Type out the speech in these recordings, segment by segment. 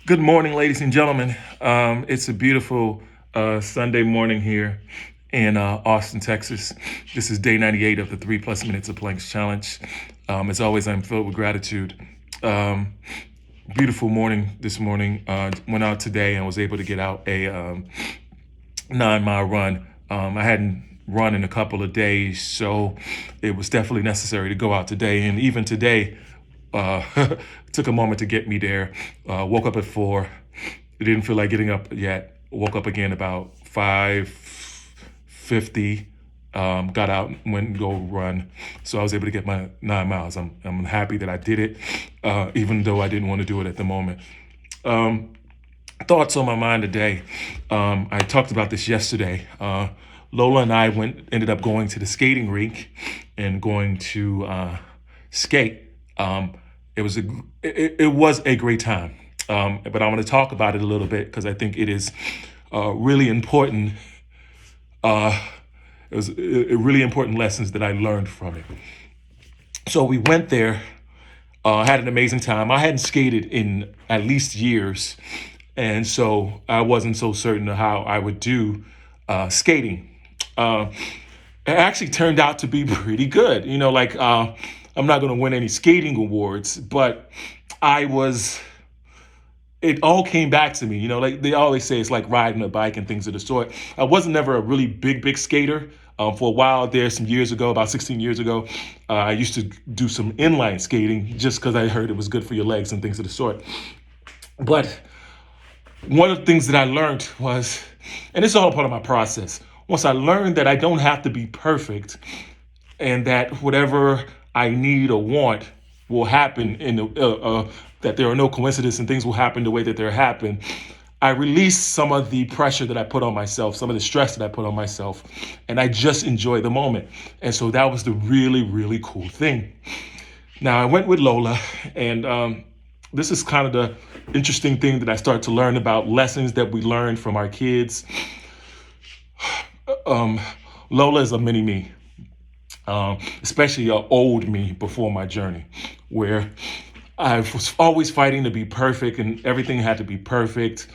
Good morning, ladies and gentlemen. It's a beautiful Sunday morning here in Austin, Texas. This is day 98 of the 3+ minutes of Planks Challenge. As always, I'm filled with gratitude. Um, Beautiful morning this morning. Went out today and was able to get out a 9-mile run. I hadn't run in a couple of days, so it was definitely necessary to go out today. And even today, took a moment to get me there. Woke up at 4. Didn't feel like getting up yet. Woke up again about 5:50. Got out, went and go run. So I was able to get my 9 miles. I'm happy that I did it, even though I didn't want to do it at the moment. Thoughts on my mind today. I talked about this yesterday. Lola and I ended up going to the skating rink and going to skate. It was a great time. But I'm going to talk about it a little bit because I think it is really important. It was really important lessons that I learned from it. So we went there, had an amazing time. I hadn't skated in at least years, and so I wasn't so certain of how I would do skating. Uh, it actually turned out to be pretty good. I'm not going to win any skating awards, but I was. It all came back to me. Like they always say, it's like riding a bike and things of the sort. I wasn't never a really big skater. For a while there, some years ago, about 16 years ago, I used to do some inline skating just because I heard it was good for your legs and things of the sort. But one of the things that I learned was, and it's all part of my process, once I learned that I don't have to be perfect and that whatever I need or want will happen that there are no coincidences and things will happen the way that they're happen. I released some of the pressure that I put on myself, some of the stress that I put on myself, and I just enjoy the moment. And so that was the really, really cool thing. Now I went with Lola, and this is kind of the interesting thing that I start to learn about lessons that we learn from our kids. Lola is a mini me, especially an old me before my journey, where I was always fighting to be perfect and everything had to be perfect.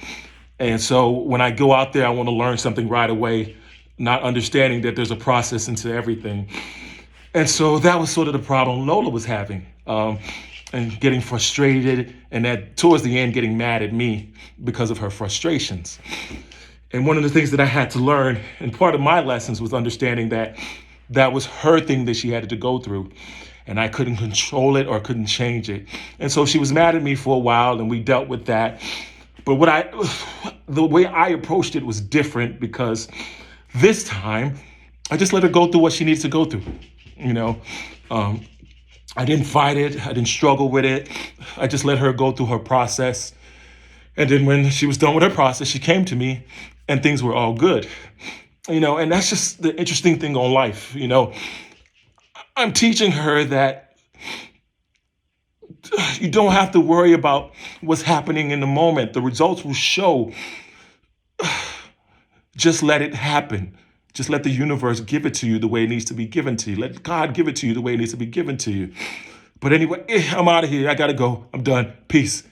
And so when I go out there, I want to learn something right away, not understanding that there's a process into everything. And so that was sort of the problem Lola was having, and getting frustrated, and that towards the end getting mad at me because of her frustrations. And one of the things that I had to learn, and part of my lessons was understanding that that was her thing that she had to go through. And I couldn't control it or couldn't change it. And so she was mad at me for a while, and we dealt with that. But the way I approached it was different, because this time I just let her go through what she needs to go through. You know, I didn't fight it. I didn't struggle with it. I just let her go through her process. And then when she was done with her process, she came to me and things were all good. And that's just the interesting thing on life. I'm teaching her that you don't have to worry about what's happening in the moment. The results will show. Just let it happen. Just let the universe give it to you the way it needs to be given to you. Let God give it to you the way it needs to be given to you. But anyway, I'm out of here. I got to go. I'm done. Peace.